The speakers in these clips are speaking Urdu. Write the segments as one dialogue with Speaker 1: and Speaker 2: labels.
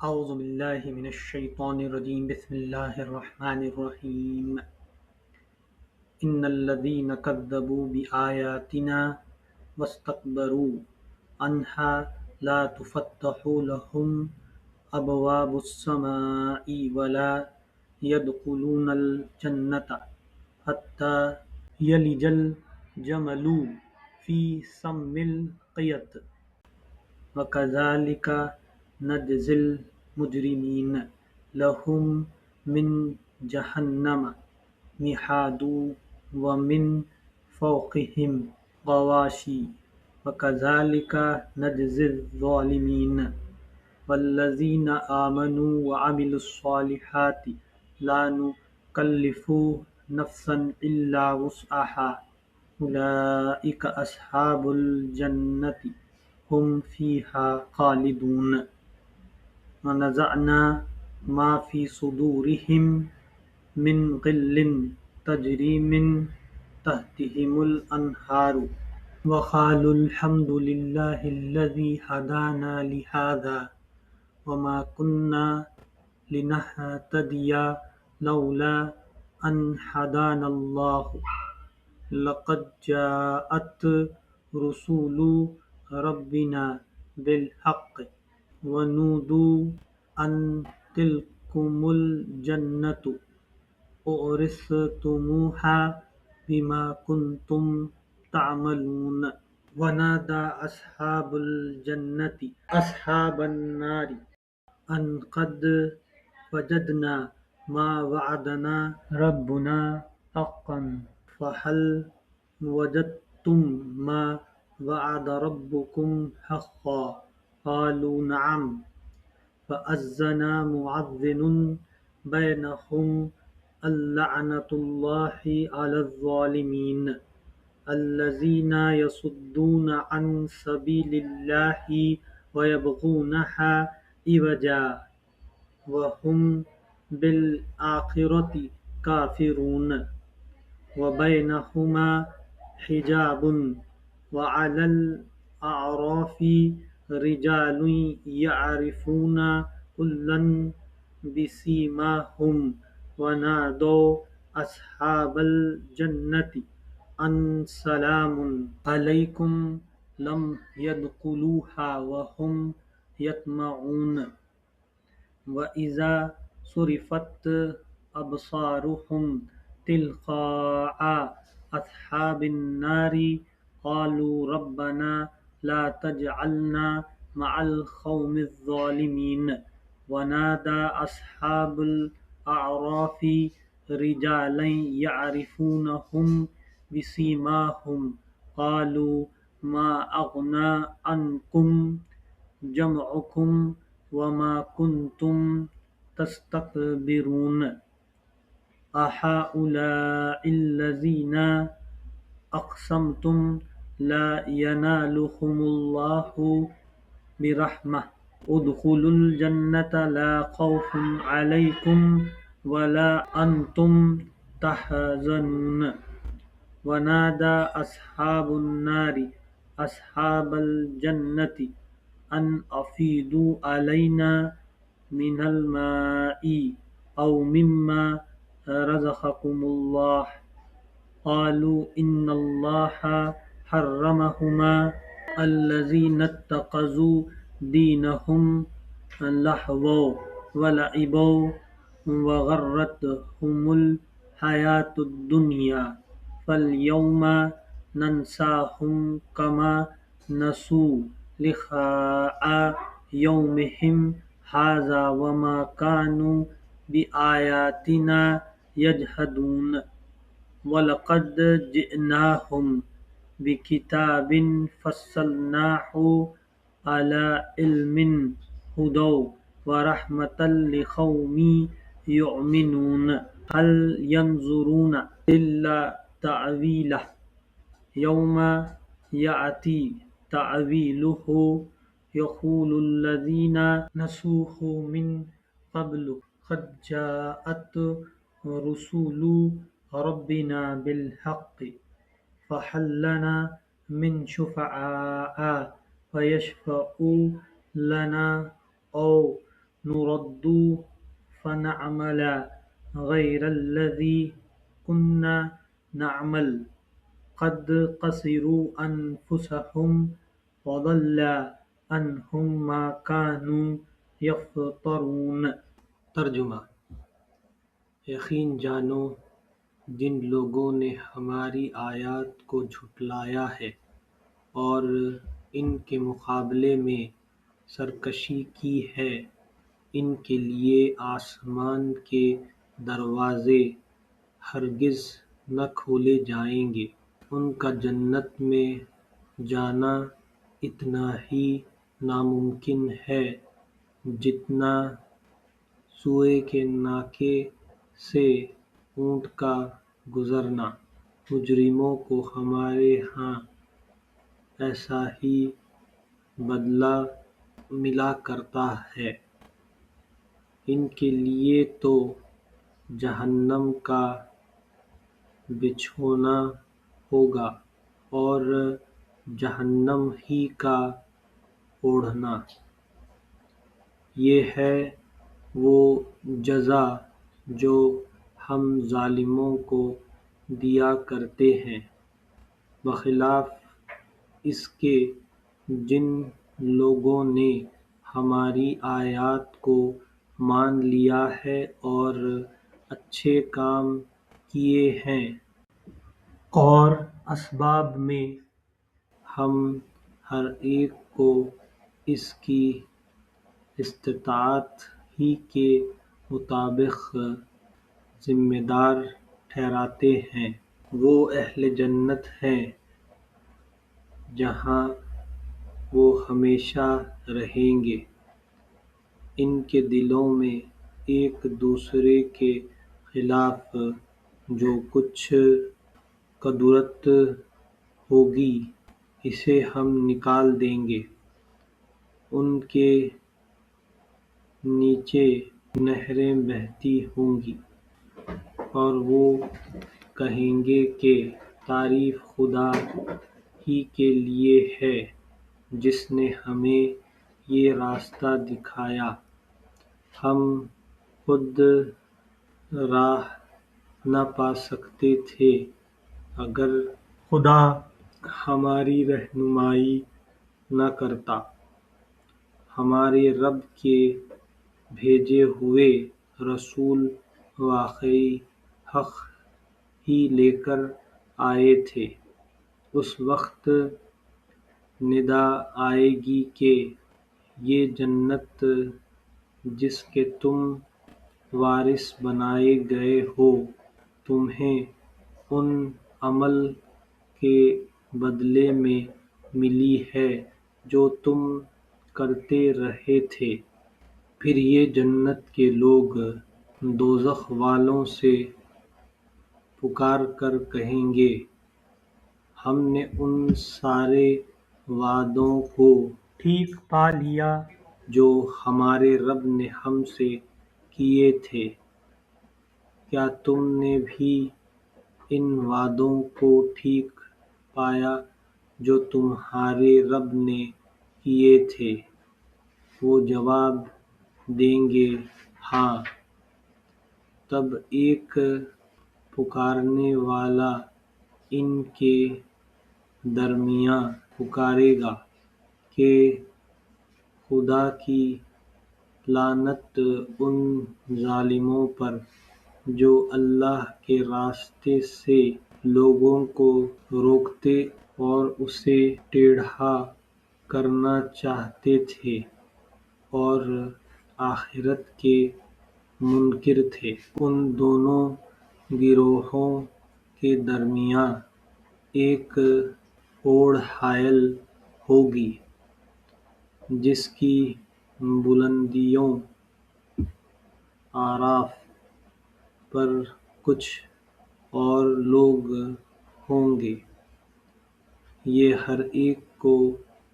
Speaker 1: اعوذ باللہ من الشیطان الرجیم بسم اللہ الرحمن الرحیم ان الذین کذبوا بآیاتنا واستکبروا عنها لا تفتح لهم ابواب السماء ولا يدخلون الجنة حتى يلج الجمل في سم الخياط وَكَذَلِكَ نَجْزِي الْمُجْرِمِينَ لَهُم مِّن جَهَنَّمَ مِهَادٌ وَمِن فَوْقِهِمْ غَوَاشٍ وَكَذَلِكَ نَجْزِي الظَّالِمِينَ وَالَّذِينَ آمَنُوا وَعَمِلُوا الصَّالِحَاتِ لَا نُكَلِّفُ نَفْسًا إِلَّا وُسْعَهَا أُولَئِكَ أَصْحَابُ الْجَنَّةِ هُمْ فِيهَا خَالِدُونَ وَنَزَعْنَا مَا فِي صُدُورِهِمْ مِنْ غِلٍّ تَجْرِي مِنْ تَحْتِهِمُ الْأَنْهَارُ وَقَالُوا الْحَمْدُ لِلَّهِ الَّذِي هَدَانَا لِهَذَا وَمَا كُنَّا لِنَهْتَدِيَ لَوْلَا أَنْ هَدَانَا اللَّهُ لَقَدْ جَاءَتْ رُسُلُ رَبِّنَا بِالْحَقِّ وَنُودُوا أَنْ تِلْكُمُ الْجَنَّةُ أُورِثْتُمُوهَا بِمَا كُنْتُمْ تَعْمَلُونَ وَنَادَى أَصْحَابُ الْجَنَّةِ أَصْحَابَ النَّارِ أَنْ قَدْ وَجَدْنَا مَا وَعَدَنَا رَبُّنَا حَقًّا فَهَلْ وَجَدْتُمْ مَا وَعَدَ رَبُّكُمْ حَقًّا قَالُوا نَعَمْ فَأَذَّنَ مُؤَذِّنٌ بَيْنَهُمْ اللَّعْنَةُ اللَّهِ عَلَى الظَّالِمِينَ الَّذِينَ يَصُدُّونَ عَنْ سَبِيلِ اللَّهِ وَيَبْغُونَهَا عِوَجًا وَهُمْ بِالْآخِرَةِ كَافِرُونَ وَبَيْنَهُمَا حِجَابٌ وَعَلَى الْأَعْرَافِ رِجَالٌ يَعْرِفُونَ كُلًّا بِسِيمَاهُمْ وَنَادَوْا أَصْحَابَ الْجَنَّةِ أَنْ سَلَامٌ عَلَيْكُمْ لَمْ يَدْخُلُوهَا وَهُمْ يَطْمَعُونَ وَإِذَا صُرِفَتْ أَبْصَارُهُمْ تِلْقَاءَ أَصْحَابِ النَّارِ قَالُوا رَبَّنَا لَا تَجْعَلْنَا مَعَ الْقَوْمِ الظَّالِمِينَ وَنَادَى أَصْحَابُ الْأَعْرَافِ رِجَالًا يَعْرِفُونَهُم بِسِيمَاهُمْ قَالُوا مَا أَغْنَىٰ عَنكُمْ جَمْعُكُمْ وَمَا كُنتُمْ تَسْتَكْبِرُونَ أَهَٰؤُلَاءِ الَّذِينَ أَقْسَمْتُمْ لَا يَنَالُهُمُ اللَّهُ بِرَحْمَةٍ ادْخُلُوا الْجَنَّةَ لَا خَوْفٌ عَلَيْكُمْ وَلَا أَنْتُمْ تَحْزَنُونَ وَنَادَى أَصْحَابُ النَّارِ أَصْحَابَ الْجَنَّةِ أَنْ أَفِيضُوا عَلَيْنَا مِنَ الْمَاءِ أَوْ مِمَّا رَزَقَكُمُ اللَّهُ قَالُوا إِنَّ اللَّهَ حَرَّمَهُمَا الَّذِينَ اتَّخَذُوا دِينَهُمْ لَهْوًا وَلَعِبًا وَغَرَّتْهُمُ الْحَيَاةُ الدُّنْيَا فَالْيَوْمَ نَنْسَاهُمْ كَمَا نَسُوا لِقَاءَ يَوْمِهِمْ هَٰذَا وَمَا كَانُوا بِآيَاتِنَا يَجْحَدُونَ وَلَقَدْ جِئْنَاهُمْ بِكِتَابٍ فَصَّلْنَاهُ عَلَىٰ عِلْمٍ هُدًى وَرَحْمَةً لِقَوْمٍ يُؤْمِنُونَ هَلْ يَنظُرُونَ إِلَّا تَأْوِيلَهُ يَوْمَ يَأْتِي تَأْوِيلُهُ يَقُولُ الَّذِينَ نَسُوهُ مِنْ قَبْلُ قَدْ جَاءَتْ رُسُلُ رَبِّنَا بِالْحَقِّ فَهَلْ لَنَا مِنْ شُفَعَاءَ فَيَشْفَعُوا لَنَا أَوْ نرد فنعمل غير الذي كنا نعمل قد خسروا أنفسهم وضل عنهم ما كانوا يفترون۔ ترجمہ: یقین جانو جن لوگوں نے ہماری آیات کو جھٹلایا ہے اور ان کے مقابلے میں سرکشی کی ہے، ان کے لیے آسمان کے دروازے ہرگز نہ کھولے جائیں گے۔ ان کا جنت میں جانا اتنا ہی ناممکن ہے جتنا سوئے کے ناکے سے اونٹ کا گزرنا۔ مجرموں کو ہمارے ہاں ایسا ہی بدلہ ملا کرتا ہے۔ ان کے لیے تو جہنم کا بچھونا ہوگا اور جہنم ہی کا اوڑھنا۔ یہ ہے وہ جزا جو ہم ظالموں کو دیا کرتے ہیں، بخلاف اس کے جن لوگوں نے ہماری آیات کو مان لیا ہے اور اچھے کام کیے ہیں۔ اور اسباب میں ہم ہر ایک کو اس کی استطاعت ہی کے مطابق ذمہ دار ٹھہراتے ہیں۔ وہ اہل جنت ہیں جہاں وہ ہمیشہ رہیں گے۔ ان کے دلوں میں ایک دوسرے کے خلاف جو کچھ کدورت ہوگی اسے ہم نکال دیں گے۔ ان کے نیچے نہریں بہتی ہوں گی اور وہ کہیں گے کہ تعریف خدا ہی کے لیے ہے جس نے ہمیں یہ راستہ دکھایا۔ ہم خود راہ نہ پا سکتے تھے اگر خدا ہماری رہنمائی نہ کرتا۔ ہمارے رب کے بھیجے ہوئے رسول واقعی حق ہی لے کر آئے تھے۔ اس وقت ندا آئے گی کہ یہ جنت جس کے تم وارث بنائے گئے ہو تمہیں ان عمل کے بدلے میں ملی ہے جو تم کرتے رہے تھے۔ پھر یہ جنت کے لوگ دوزخ والوں سے پکار کر کہیں گے ہم نے ان سارے وعدوں کو ٹھیک پا لیا جو ہمارے رب نے ہم سے کیے تھے۔ کیا تم نے بھی ان وعدوں کو ٹھیک پایا جو تمہارے رب نے کیے تھے؟ وہ جواب دیں گے ہاں۔ تب ایک پکارنے والا ان کے درمیاں پکارے گا کہ خدا کی لعنت ان ظالموں پر جو اللہ کے راستے سے لوگوں کو روکتے اور اسے ٹیڑھا کرنا چاہتے تھے اور آخرت کے منکر تھے۔ ان دونوں گروہوں کے درمیاں ایک اوڑ حائل ہوگی جس کی بلندیوں اعراف پر کچھ اور لوگ ہوں گے۔ یہ ہر ایک کو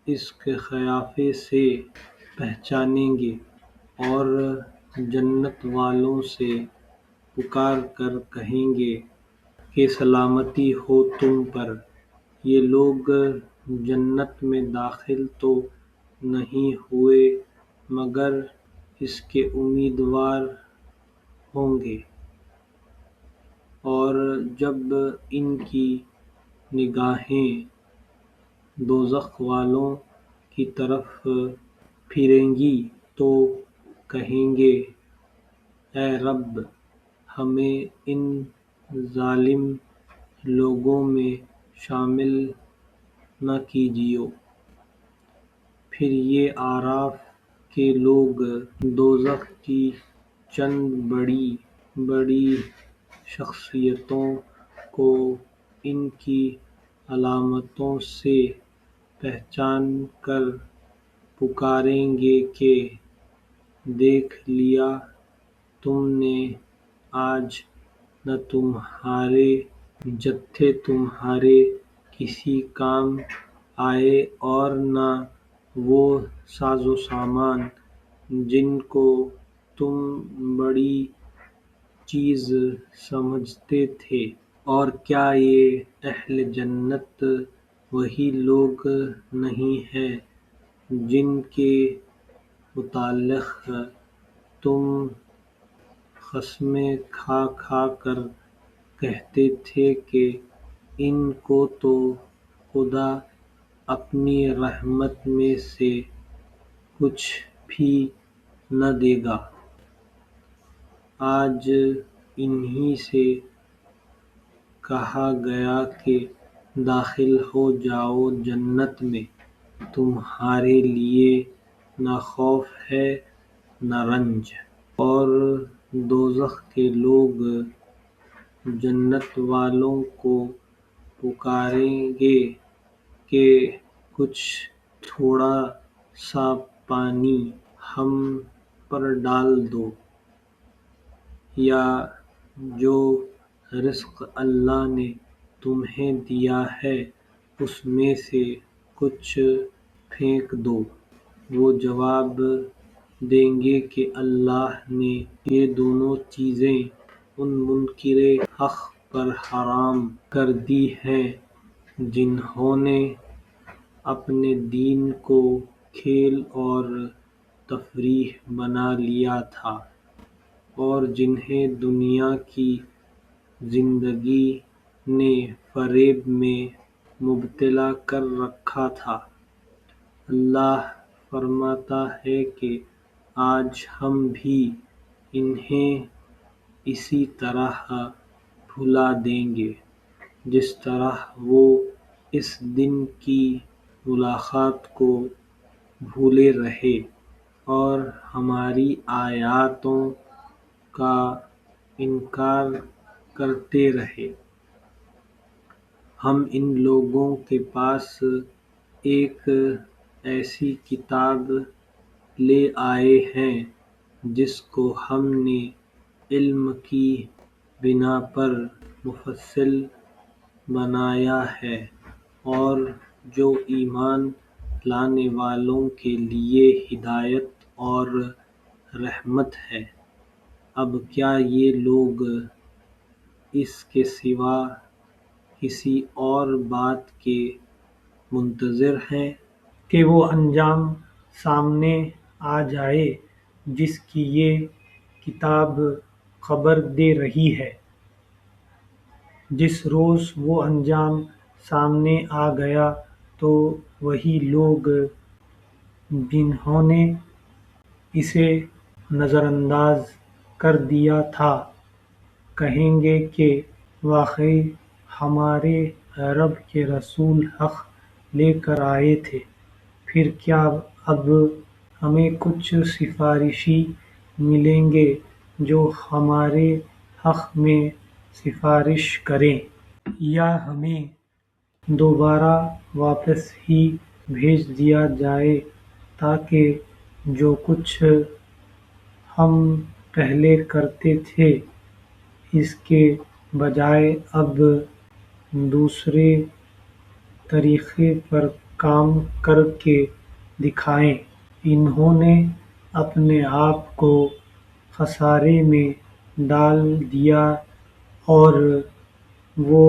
Speaker 1: اس کے قیافے سے پہچانیں گے اور جنت والوں سے پکار کر کہیں گے کہ سلامتی ہو تم پر۔ یہ لوگ جنت میں داخل تو نہیں ہوئے مگر اس کے امیدوار ہوں گے، اور جب ان کی نگاہیں دوزخ والوں کی طرف پھریں گی تو کہیں گے اے رب، ہمیں ان ظالم لوگوں میں شامل نہ کیجیو۔ پھر یہ اعراف کے لوگ دوزخ کی چند بڑی بڑی شخصیتوں کو ان کی علامتوں سے پہچان کر پکاریں گے کہ دیکھ لیا تم نے، آج نہ تمہارے جتھے تمہارے کسی کام آئے اور نہ وہ ساز و سامان جن کو تم بڑی چیز سمجھتے تھے۔ اور کیا یہ اہل جنت وہی لوگ نہیں ہیں جن کے متعلق تم قسمیں کھا کھا کر کہتے تھے کہ ان کو تو خدا اپنی رحمت میں سے کچھ بھی نہ دے گا۔ آج انہی سے کہا گیا کہ داخل ہو جاؤ جنت میں، تمہارے لیے نہ خوف ہے نہ رنج۔ اور دوزخ کے لوگ جنت والوں کو پکاریں گے کہ کچھ تھوڑا سا پانی ہم پر ڈال دو، یا جو رزق اللہ نے تمہیں دیا ہے اس میں سے کچھ پھینک دو۔ وہ جواب دیں گے کہ اللہ نے یہ دونوں چیزیں ان منکر حق پر حرام کر دی ہیں جنہوں نے اپنے دین کو کھیل اور تفریح بنا لیا تھا، اور جنہیں دنیا کی زندگی نے فریب میں مبتلا کر رکھا تھا۔ اللہ فرماتا ہے کہ آج ہم بھی انہیں اسی طرح بھلا دیں گے جس طرح وہ اس دن کی ملاقات کو بھولے رہے اور ہماری آیاتوں کا انکار کرتے رہے۔ ہم ان لوگوں کے پاس ایک ایسی کتاب لے آئے ہیں جس کو ہم نے علم کی بنا پر مفصل بنایا ہے، اور جو ایمان لانے والوں کے لیے ہدایت اور رحمت ہے۔ اب کیا یہ لوگ اس کے سوا کسی اور بات کے منتظر ہیں کہ وہ انجام سامنے آ جائے جس کی یہ کتاب خبر دے رہی ہے؟ جس روز وہ انجام سامنے آ گیا تو وہی لوگ جنہوں نے اسے نظر انداز کر دیا تھا کہیں گے کہ واقعی ہمارے رب کے رسول حق لے کر آئے تھے، پھر کیا اب ہمیں کچھ سفارشی ملیں گے جو ہمارے حق میں سفارش کریں، یا ہمیں دوبارہ واپس ہی بھیج دیا جائے تاکہ جو کچھ ہم پہلے کرتے تھے اس کے بجائے اب دوسرے طریقے پر کام کر کے دکھائیں۔ انہوں نے اپنے آپ کو خسارے میں ڈال دیا اور وہ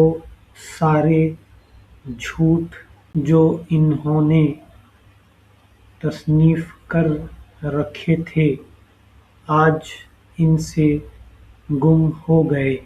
Speaker 1: سارے جھوٹ جو انہوں نے تصنیف کر رکھے تھے آج ان سے گم ہو گئے۔